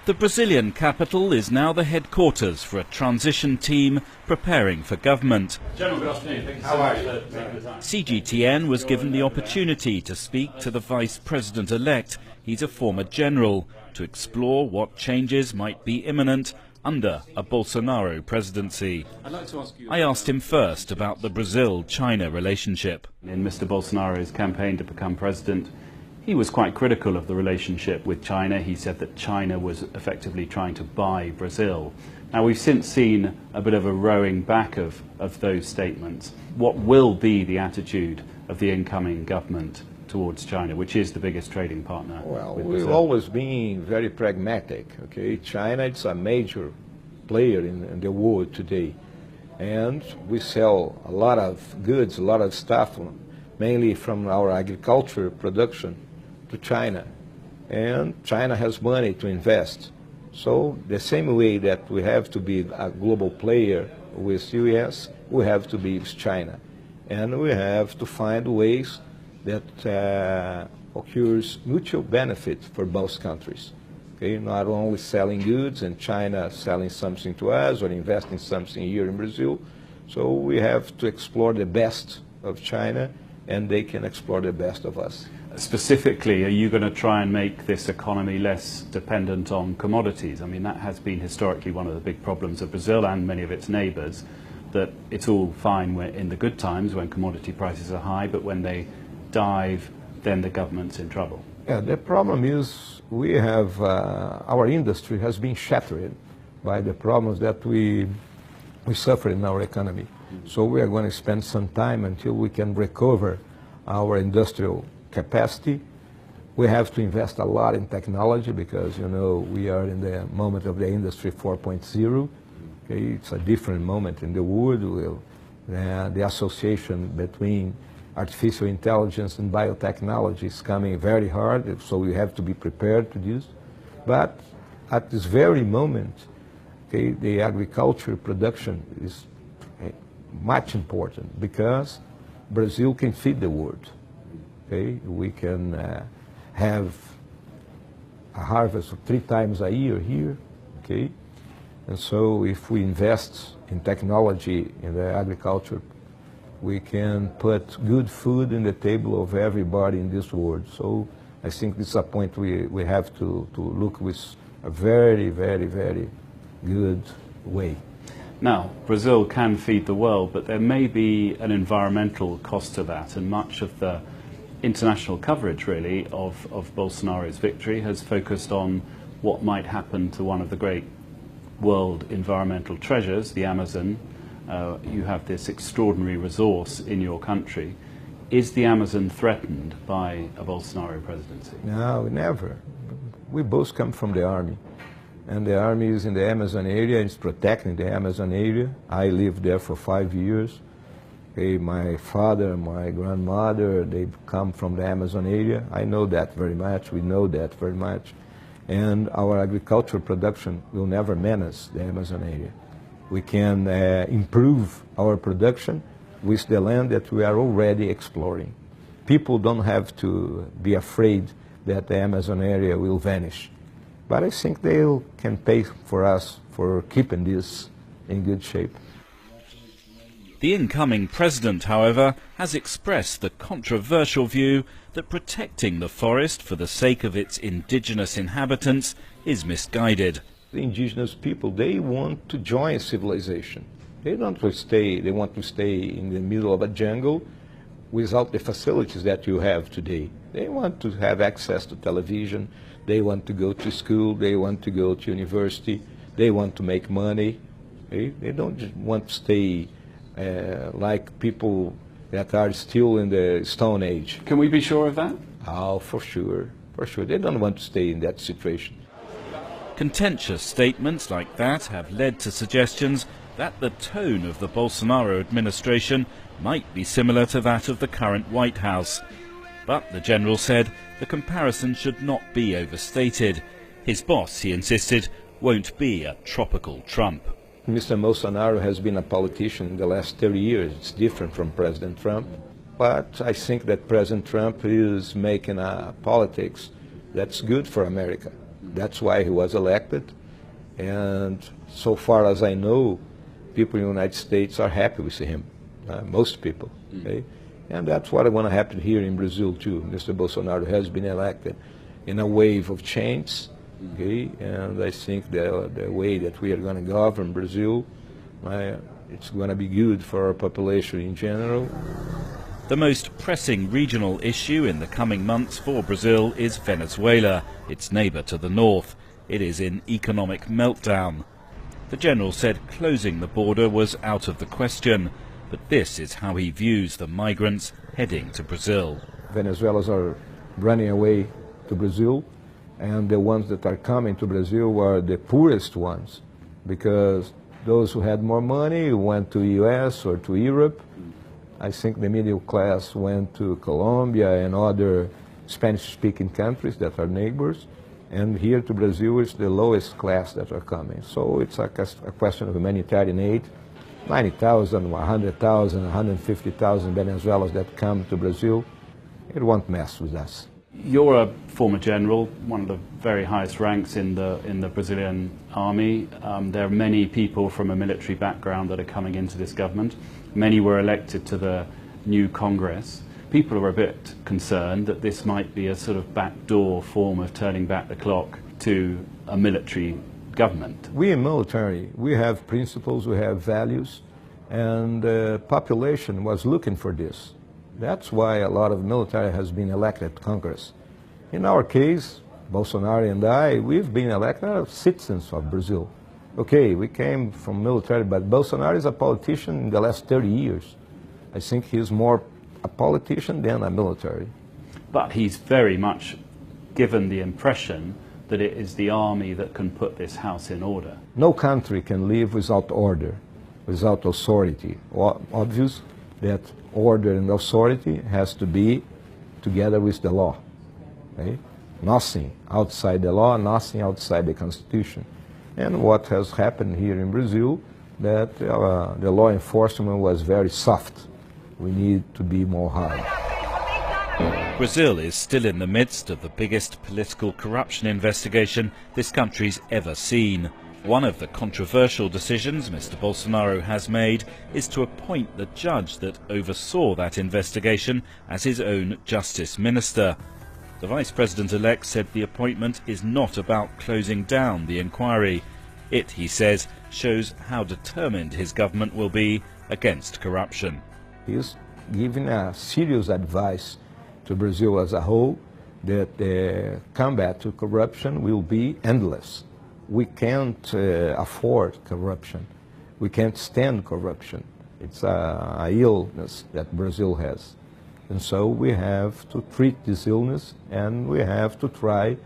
The Brazilian capital is now the headquarters for a transition team preparing for government. General, good afternoon. Thank you so much for taking the time. CGTN was given the opportunity to speak to the Vice President-elect, he's a former general, to explore what changes might be imminent under a Bolsonaro presidency. I asked him first about the Brazil-China relationship. In Mr. Bolsonaro's campaign to become president, he was quite critical of the relationship with China. He said that China was effectively trying to buy Brazil. Now, we've since seen a bit of a rowing back of those statements. What will be the attitude of the incoming government towards China, which is the biggest trading partner? Well, with we've Brazil? always been very pragmatic. Okay, China is a major player in the world today, and we sell a lot of goods, a lot of stuff, mainly from our agriculture production to China, and China has money to invest. So the same way that we have to be a global player with US, we have to be with China, and we have to find ways that occurs mutual benefit for both countries. Okay, not only selling goods and China selling something to us or investing something here in Brazil. So we have to explore the best of China, and they can explore the best of us. Specifically, are you going to try and make this economy less dependent on commodities? I mean, that has been historically one of the big problems of Brazil and many of its neighbours, that it's all fine in the good times when commodity prices are high, but when they dive, then the government's in trouble. Yeah, the problem is we have, our industry has been shattered by the problems that we suffer in our economy. So we are going to spend some time until we can recover our industrial capacity. We have to invest a lot in technology because, you know, we are in the moment of the industry 4.0. Okay, it's a different moment in the world. The association between artificial intelligence and biotechnology is coming very hard, so we have to be prepared to this. But at this very moment, okay, the agriculture production is much important because Brazil can feed the world. Okay, we can have a harvest of 3 times a year here. Okay, and so if we invest in technology in the agriculture, we can put good food in the table of everybody in this world. So I think this is a point we have to look with a very, very, very good way. Now, Brazil can feed the world, but there may be an environmental cost to that, and much of the international coverage, really, of Bolsonaro's victory has focused on what might happen to one of the great world environmental treasures, the Amazon. You have this extraordinary resource in your country. Is the Amazon threatened by a Bolsonaro presidency? No, never. We both come from the army, and the army is in the Amazon area, it's protecting the Amazon area. I lived there for 5 years. Okay, my father, my grandmother, they've come from the Amazon area. I know that very much, we know that very much. And our agricultural production will never menace the Amazon area. We can improve our production with the land that we are already exploring. People don't have to be afraid that the Amazon area will vanish. But I think they can pay for us for keeping this in good shape. The incoming president, however, has expressed the controversial view that protecting the forest for the sake of its indigenous inhabitants is misguided. The indigenous people, they want to join civilization. They want to stay in the middle of a jungle without the facilities that you have today. They want to have access to television, they want to go to school, they want to go to university, they want to make money. They don't just want to stay like people that are still in the Stone Age. Can we be sure of that? Oh, for sure, for sure. They don't want to stay in that situation. Contentious statements like that have led to suggestions that the tone of the Bolsonaro administration might be similar to that of the current White House. But the general said the comparison should not be overstated. His boss, he insisted, won't be a tropical Trump. Mr. Bolsonaro has been a politician in the last 30 years. It's different from President Trump. But I think that President Trump is making a politics that's good for America. That's why he was elected. And so far as I know, people in the United States are happy with him, most people. Okay? And that's what I want to happen here in Brazil too. Mr. Bolsonaro has been elected in a wave of change, okay? And I think the way that we are going to govern Brazil, it's going to be good for our population in general. The most pressing regional issue in the coming months for Brazil is Venezuela, its neighbour to the north. It is in economic meltdown. The general said closing the border was out of the question, but this is how he views the migrants heading to Brazil. Venezuelans are running away to Brazil, and the ones that are coming to Brazil are the poorest ones, because those who had more money went to US or to Europe. I think the middle class went to Colombia and other Spanish-speaking countries that are neighbors, and here to Brazil is the lowest class that are coming. So it's a question of humanitarian aid. 90,000, 100,000, 150,000 Venezuelans that come to Brazil, it won't mess with us. You're a former general, one of the very highest ranks in the Brazilian army. There are many people from a military background that are coming into this government. Many were elected to the new Congress. People are a bit concerned that this might be a sort of backdoor form of turning back the clock to a military government. We in military, we have principles, we have values, and the population was looking for this. That's why a lot of military has been elected to Congress. In our case, Bolsonaro and I, we've been elected as citizens of Brazil. Okay, we came from military, but Bolsonaro is a politician in the last 30 years. I think he's more a politician than a military. But he's very much given the impression that it is the army that can put this house in order. No country can live without order, without authority. Obvious that order and authority has to be together with the law. Okay? Nothing outside the law, nothing outside the Constitution. And what has happened here in Brazil, that the law enforcement was very soft. We need to be more hard. Brazil is still in the midst of the biggest political corruption investigation this country's ever seen. One of the controversial decisions Mr. Bolsonaro has made is to appoint the judge that oversaw that investigation as his own justice minister. The Vice President-elect said the appointment is not about closing down the inquiry. It, he says, shows how determined his government will be against corruption. He is giving a serious advice to Brazil as a whole that the combat to corruption will be endless. We can't afford corruption. We can't stand corruption. It's a illness that Brazil has. And so we have to treat this illness, and we have to try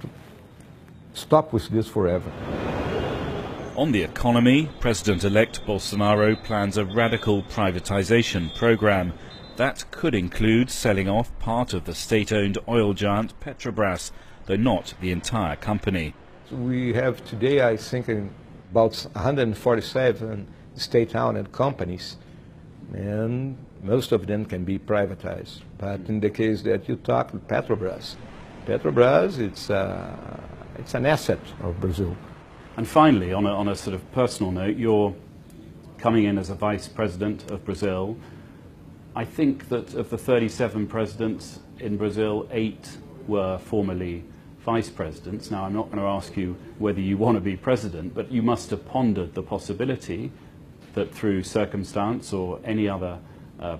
to stop with this forever. On the economy, President-elect Bolsonaro plans a radical privatization program. That could include selling off part of the state-owned oil giant Petrobras, though not the entire company. We have today, I think, about 147 state-owned companies, and most of them can be privatized. But in the case that you talk with Petrobras, it's an asset of Brazil. And finally, on a sort of personal note, you're coming in as a vice president of Brazil. I think that of the 37 presidents in Brazil, 8 were formerly vice presidents. Now, I'm not going to ask you whether you want to be president, but you must have pondered the possibility that through circumstance or any other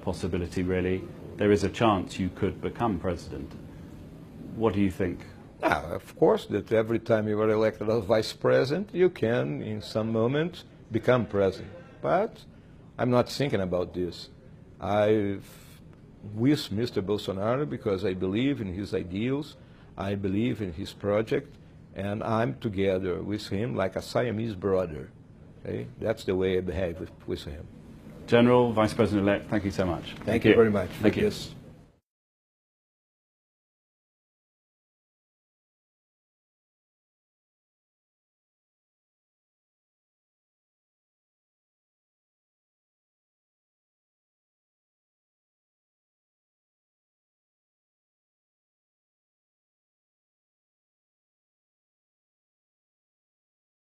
possibility, really, there is a chance you could become president. What do you think? Of course, that every time you are elected as vice president, you can, in some moment, become president. But I'm not thinking about this. I wish Mr. Bolsonaro because I believe in his ideals, I believe in his project, and I'm together with him like a Siamese brother. Okay? That's the way I behave with him. General, Vice President-elect, thank you so much. Thank you very much. Thank you. This.